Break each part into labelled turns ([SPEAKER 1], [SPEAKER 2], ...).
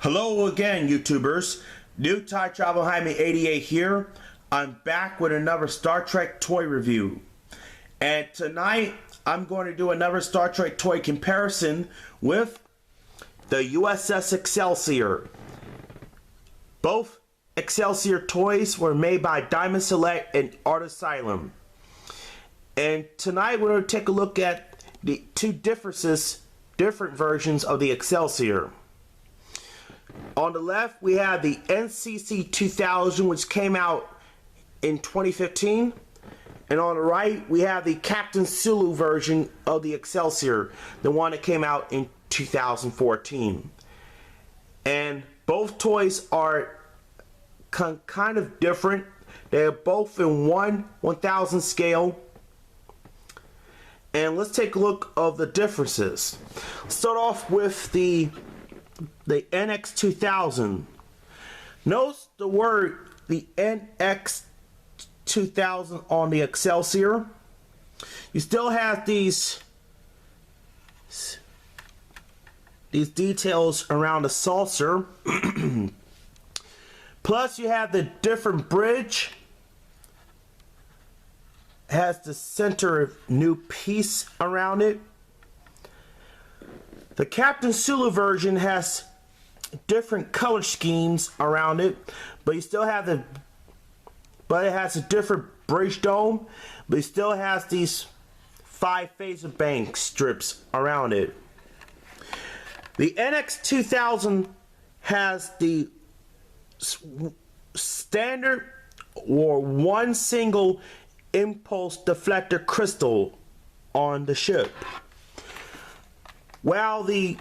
[SPEAKER 1] Hello again, YouTubers. New Time Travel Behind Me 88 here. I'm back with another Star Trek toy review. And tonight, I'm going to do another Star Trek toy comparison with the USS Excelsior. Both Excelsior toys were made by Diamond Select and Art Asylum. And tonight, we're going to take a look at the two different versions of the Excelsior. On the left, we have the NCC 2000, which came out in 2015. And on the right, we have the Captain Sulu version of the Excelsior, the one that came out in 2014. And both toys are kind of different. They're both in 1/1000 scale. And let's take a look of the differences. Start off with the NX 2000. Notice the word the NX 2000 on the Excelsior. You still have these details around the saucer. Plus you have the different bridge. It has the center new piece around it. The Captain Sulu version has different color schemes around it, but you still have it has a different bridge dome, but it still has these 5 phaser bank strips around it. The NX 2000 has the standard or one single impulse deflector crystal on the ship, while the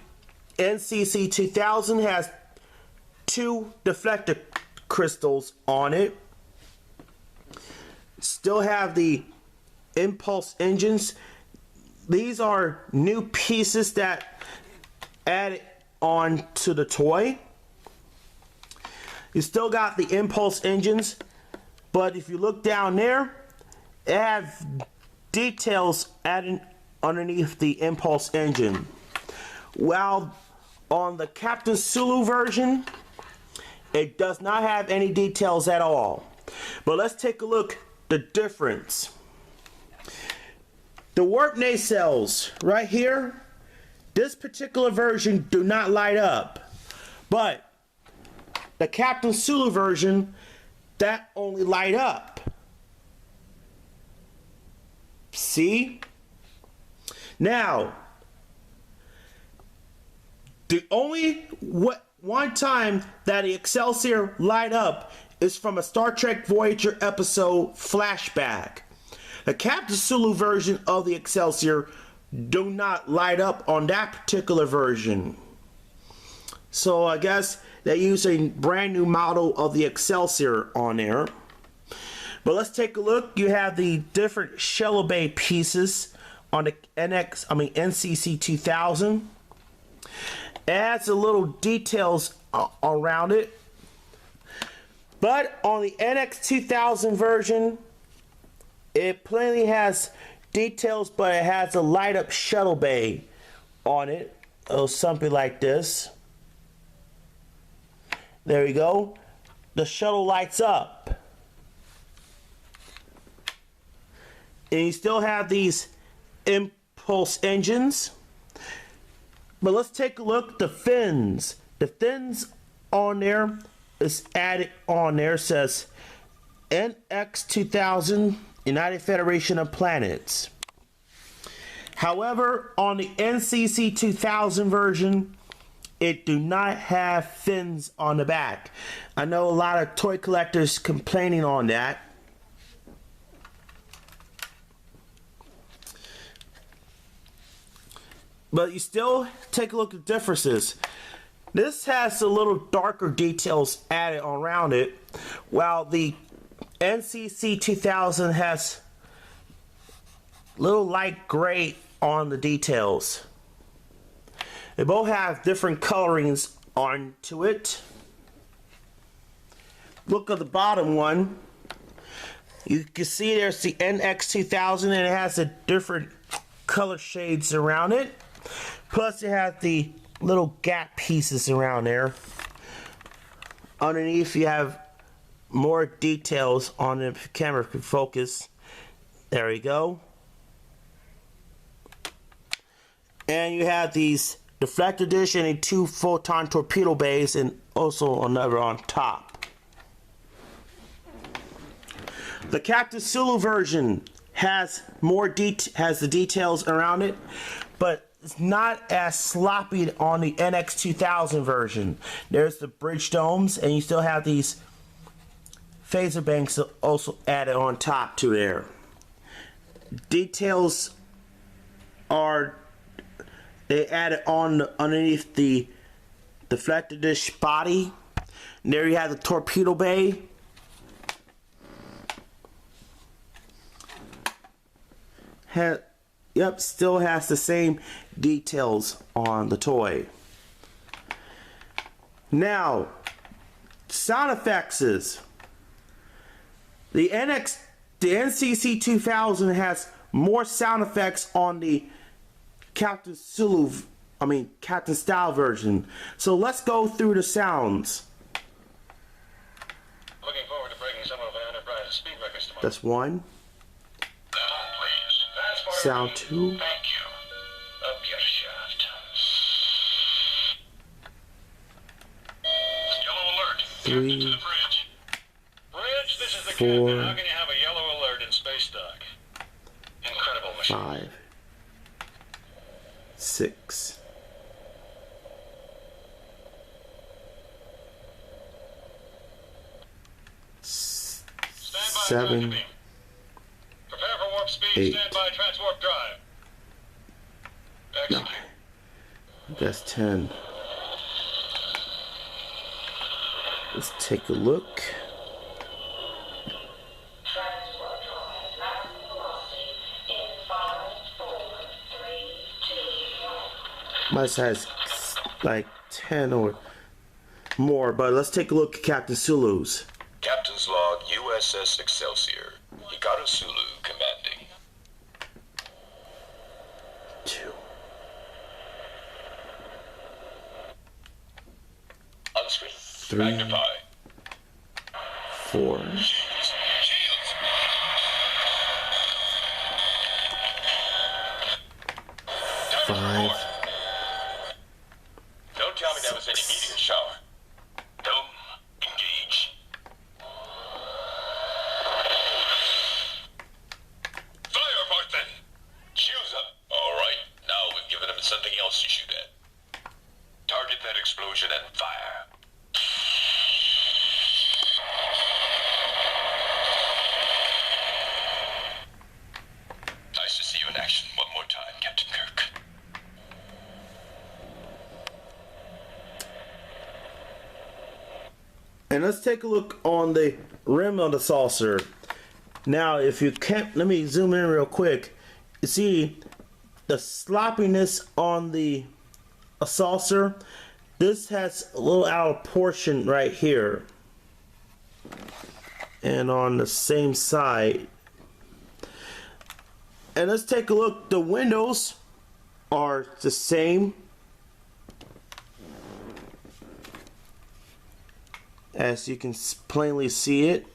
[SPEAKER 1] NCC 2000 has 2 deflector crystals on it. Still have the impulse engines. These are new pieces that added on to the toy. You still got the impulse engines, but if you look down there, it have details added underneath the impulse engine. While on the Captain Sulu version, it does not have any details at all. But let's take a look at the difference. The warp nacelles right here, this particular version do not light up. But the Captain Sulu version, that only light up. See? Now, the only one time that the Excelsior light up is from a Star Trek Voyager episode flashback. The Captain Sulu version of the Excelsior do not light up on that particular version. So I guess they use a brand new model of the Excelsior on there. But let's take a look. You have the different Shuttlebay pieces on the NCC 2000. It adds a little details around it. But on the NX 2000 version, it plainly has details, but it has a Light-Up Shuttlebay on it. Or something like this. There you go. The shuttle lights up. And you still have these impulse engines. But let's take a look at the fins. The fins on there is added on there. It says NX 2000 United Federation of Planets. However, on the NCC 2000 version, it do not have fins on the back. I know a lot of toy collectors complaining on that. But you still take a look at the differences. This has a little darker details added around it, while the NCC 2000 has little light gray on the details. They both have different colorings onto it. Look at the bottom one. You can see there's the NX 2000 and it has a different color shades around it. Plus it has the little gap pieces around there. underneath you have more details on the camera. Can focus. There we go. And you have these deflector dish and 2 photon torpedo bays, and also another on top. The Captain Sulu version has the details around it, but it's not as sloppy on the NX2000 version. There's the bridge domes, and you still have these phaser banks also added on top to there. Details are added on underneath the deflector dish body. And there you have the torpedo bay. Yep, still has the same details on the toy. Now, sound effects is the NCC 2000 has more sound effects on the Captain Style version. So let's go through the sounds.
[SPEAKER 2] Looking forward to breaking some of Enterprise's speed records tomorrow.
[SPEAKER 1] That's 1. Sound 2.
[SPEAKER 2] Thank you. Up your shaft. Yellow alert.
[SPEAKER 1] 3.
[SPEAKER 2] To the bridge. Bridge, this is the
[SPEAKER 1] 4.
[SPEAKER 2] captain. How can you have a yellow alert in space dock? Incredible machine.
[SPEAKER 1] 5. 6. 7.
[SPEAKER 2] Prepare for warp speed.
[SPEAKER 1] 8.
[SPEAKER 2] Stand by transwarp drive. Execute.
[SPEAKER 1] 9. That's 10. Let's take a look. Mine has like 10 or more, but let's take a look at Captain Sulu's.
[SPEAKER 3] Captain's log, Uss Excelsior. Hikaru Sulu commanding.
[SPEAKER 1] 2.
[SPEAKER 3] Unscreen.
[SPEAKER 1] 3.
[SPEAKER 3] Magnify.
[SPEAKER 1] 4.
[SPEAKER 3] Shields.
[SPEAKER 1] 5.
[SPEAKER 3] Don't tell me that was any meteor shower. Dome, engage. Fire, Barthen! Shoes up. All right, now we've given him something else to shoot at. Target that explosion and fire. Nice to see you in action one more time, Captain Kirk.
[SPEAKER 1] And let's take a look on the rim of the saucer. Now, if you can't, let me zoom in real quick. You see the sloppiness on the saucer. This has a little out of portion right here. And on the same side. And let's take a look. The windows are the same. As you can plainly see it.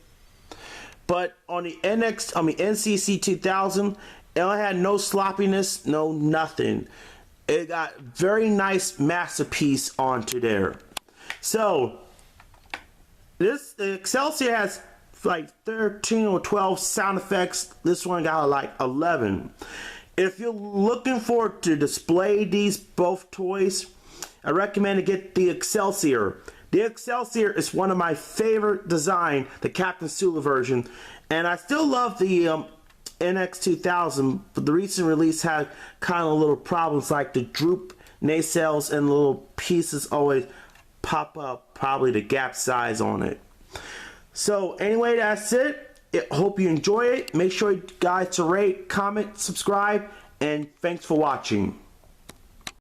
[SPEAKER 1] But on the NCC 2000, it had no sloppiness, no nothing. It got very nice masterpiece onto there. So the Excelsior has like 13 or 12 sound effects. This one got like 11. If you're looking for to display these both toys, I recommend to get the Excelsior. The Excelsior is one of my favorite design, the Captain Sulu version, and I still love the NX2000, but the recent release had kind of little problems like the droop nacelles and little pieces always pop up, probably the gap size on it. So anyway, that's it. I hope you enjoy it. Make sure you guys to rate, comment, subscribe, and thanks for watching.